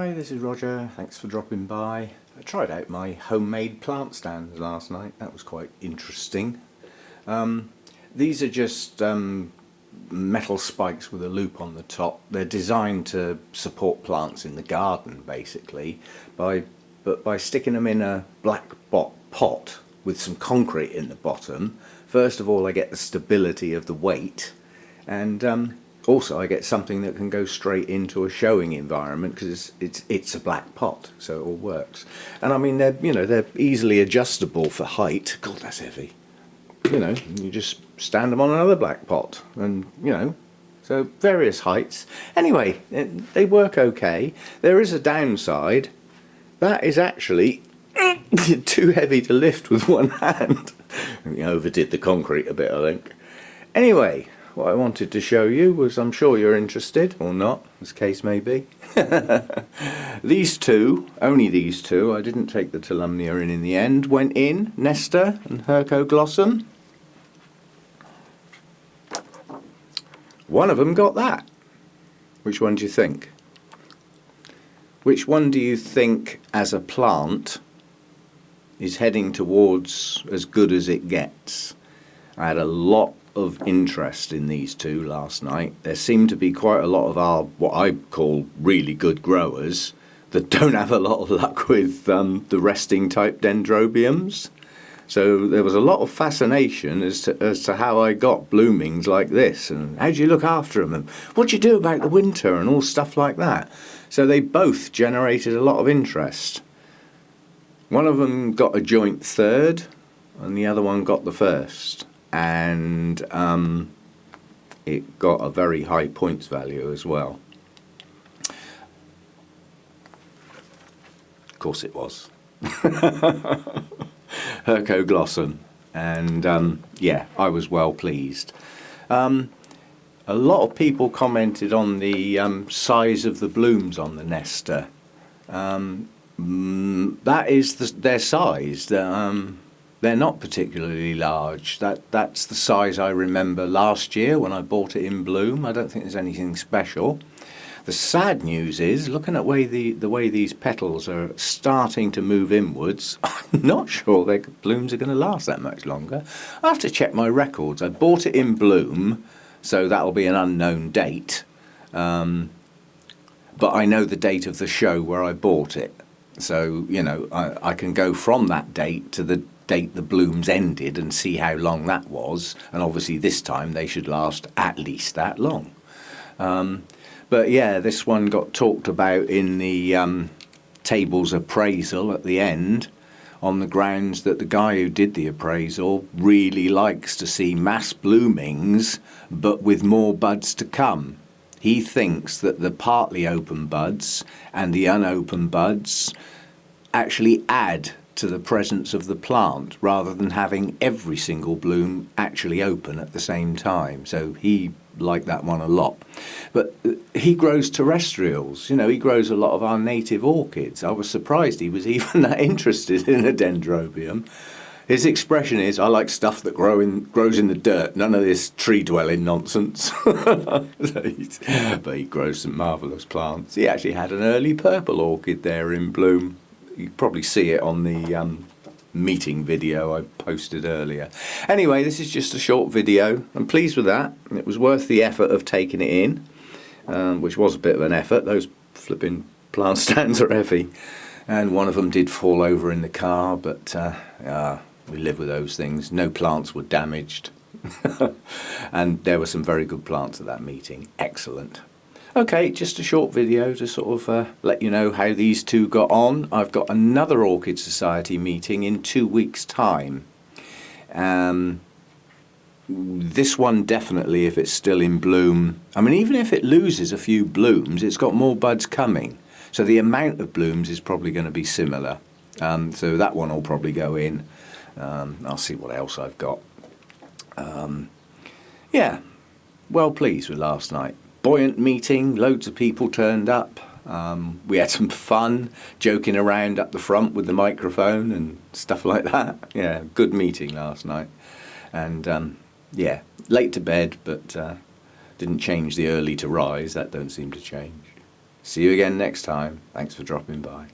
Hi, this is Roger. Thanks for dropping by. I tried out my homemade plant stands last night. That was quite interesting. These are just metal spikes with a loop on the top. They're designed to support plants in the garden, basically, but by sticking them in a black pot with some concrete in the bottom. First of all, I get the stability of the weight, and also I get something that can go straight into a showing environment because it's a black pot, so it all works. And I mean, they're easily adjustable for height. God, that's heavy. You just stand them on another black pot, and so various heights. Anyway, they work okay. There is a downside. That is actually too heavy to lift with one hand. We overdid the concrete a bit, I think. Anyway, what I wanted to show you was, I'm sure you're interested, or not, as the case may be. These two, only these two, I didn't take the Tolumnia in the end, went in, Nestor and hercoglossum. One of them got that. Which one do you think? Which one do you think, as a plant, is heading towards as good as it gets? I had a lot of interest in these two last night. There seemed to be quite a lot of our, what I call really good growers, that don't have a lot of luck with the resting type Dendrobiums. So there was a lot of fascination as to how I got bloomings like this, and how do you look after them, and what do you do about the winter, and all stuff like that. So they both generated a lot of interest. One of them got a joint third, and the other one got the first. And it got a very high points value as well. Of course it was. Hercoglossum. And yeah, I was well pleased. A lot of people commented on the size of the blooms on the Nestor. That is their size. They're not particularly large. That's the size I remember last year when I bought it in bloom. I don't think there's anything special. The sad news is, looking at the way these petals are starting to move inwards, I'm not sure their blooms are going to last that much longer. I have to check my records. I bought it in bloom, so that'll be an unknown date. But I know the date of the show where I bought it. So, I can go from that date to the date the blooms ended and see how long that was. And obviously this time they should last at least that long. But yeah, this one got talked about in the table's appraisal at the end, on the grounds that the guy who did the appraisal really likes to see mass bloomings, but with more buds to come. He thinks that the partly open buds and the unopened buds actually add to the presence of the plant, rather than having every single bloom actually open at the same time. So he liked that one a lot. But he grows terrestrials. He grows a lot of our native orchids. I was surprised he was even that interested in a dendrobium. His expression is, I like stuff that grows in the dirt, none of this tree-dwelling nonsense. But he grows some marvellous plants. He actually had an early purple orchid there in bloom. You can probably see it on the meeting video I posted earlier. Anyway, this is just a short video. I'm pleased with that. It was worth the effort of taking it in, which was a bit of an effort. Those flipping plant stands are heavy. And one of them did fall over in the car, but we live with those things. No plants were damaged. And there were some very good plants at that meeting. Excellent. Okay, just a short video to sort of let you know how these two got on. I've got another Orchid Society meeting in 2 weeks' time. This one definitely, if it's still in bloom. I mean, even if it loses a few blooms, it's got more buds coming. So the amount of blooms is probably going to be similar. So that one will probably go in. I'll see what else I've got. Yeah, well pleased with last night. Buoyant meeting, loads of people turned up. We had some fun joking around up the front with the microphone and stuff like that. Yeah, good meeting last night. And yeah, late to bed, but didn't change the early to rise. That don't seem to change. See you again next time. Thanks for dropping by.